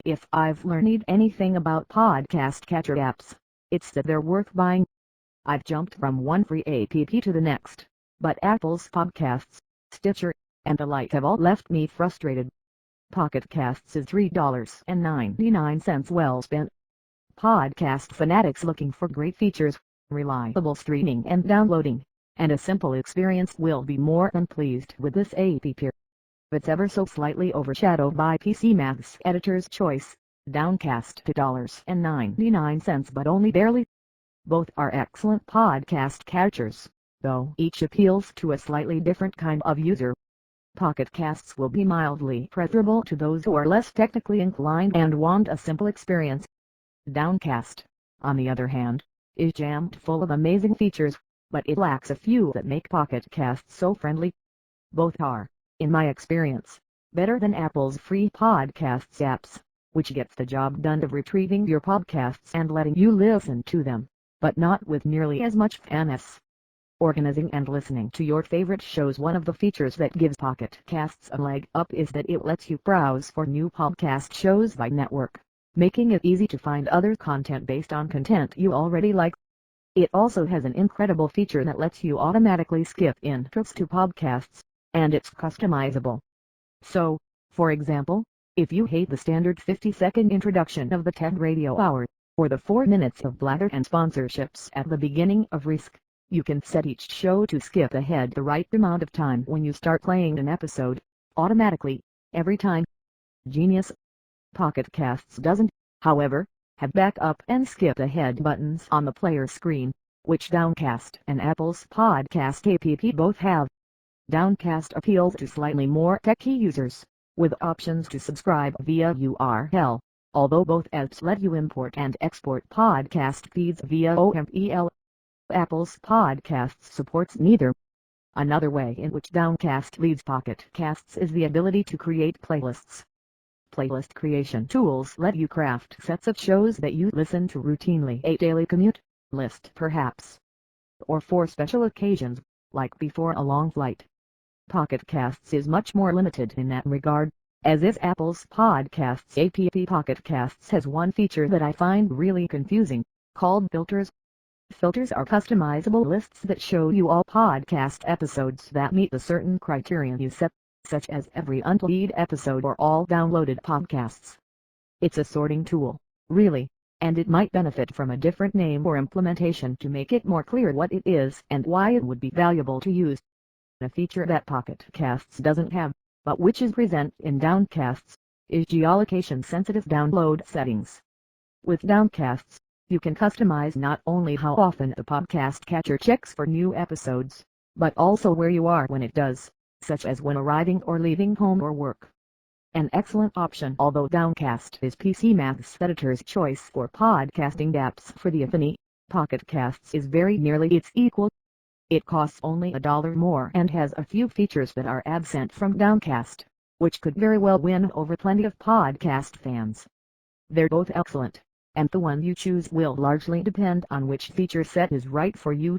If I've learned anything about podcast catcher apps, it's that they're worth buying. I've jumped from one free app to the next, but Apple's Podcasts, Stitcher, and the like have all left me frustrated. Pocket Casts is $3.99 well spent. Podcast fanatics looking for great features, reliable streaming and downloading, and a simple experience will be more than pleased with this app. It's ever so slightly overshadowed by PC Mac's editor's choice, Downcast $2.99 but only barely. Both are excellent podcast catchers, though each appeals to a slightly different kind of user. Pocket Casts will be mildly preferable to those who are less technically inclined and want a simple experience. Downcast, on the other hand, is jammed full of amazing features, but it lacks a few that make Pocket Casts so friendly. Both are, in my experience, better than Apple's free podcasts apps, which gets the job done of retrieving your podcasts and letting you listen to them, but not with nearly as much finesse. Organizing and listening to your favorite shows. One of the features that gives Pocket Casts a leg up is that it lets you browse for new podcast shows by network, making it easy to find other content based on content you already like. It also has an incredible feature that lets you automatically skip intros to podcasts, and it's customizable. So, for example, if you hate the standard 50-second introduction of the TED Radio Hour, or the 4 minutes of blather and sponsorships at the beginning of Risk, you can set each show to skip ahead the right amount of time when you start playing an episode, automatically, every time. Genius. Pocket Casts doesn't, however, have backup and skip ahead buttons on the player screen, which Downcast and Apple's Podcast app both have. Downcast appeals to slightly more techy users, with options to subscribe via URL, although both apps let you import and export podcast feeds via OML. Apple's Podcasts supports neither. Another way in which Downcast leads Pocket Casts is the ability to create playlists. Playlist creation tools let you craft sets of shows that you listen to routinely, a daily commute list perhaps, or for special occasions, like before a long flight. Pocket Casts is much more limited in that regard, as is Apple's Podcasts app. Pocket Casts has one feature that I find really confusing, called filters. Filters are customizable lists that show you all podcast episodes that meet the certain criteria you set, such as every unplayed episode or all downloaded podcasts. It's a sorting tool, really, and it might benefit from a different name or implementation to make it more clear what it is and why it would be valuable to use. A feature that Pocket Casts doesn't have, but which is present in Downcasts, is geolocation-sensitive download settings. With Downcasts, you can customize not only how often the podcast catcher checks for new episodes, but also where you are when it does, such as when arriving or leaving home or work. An excellent option. Although Downcast is PC Mac's editor's choice for podcasting apps for the iPhone, Pocket Casts is very nearly its equal. It costs only $1 more and has a few features that are absent from Downcast, which could very well win over plenty of podcast fans. They're both excellent, and the one you choose will largely depend on which feature set is right for you.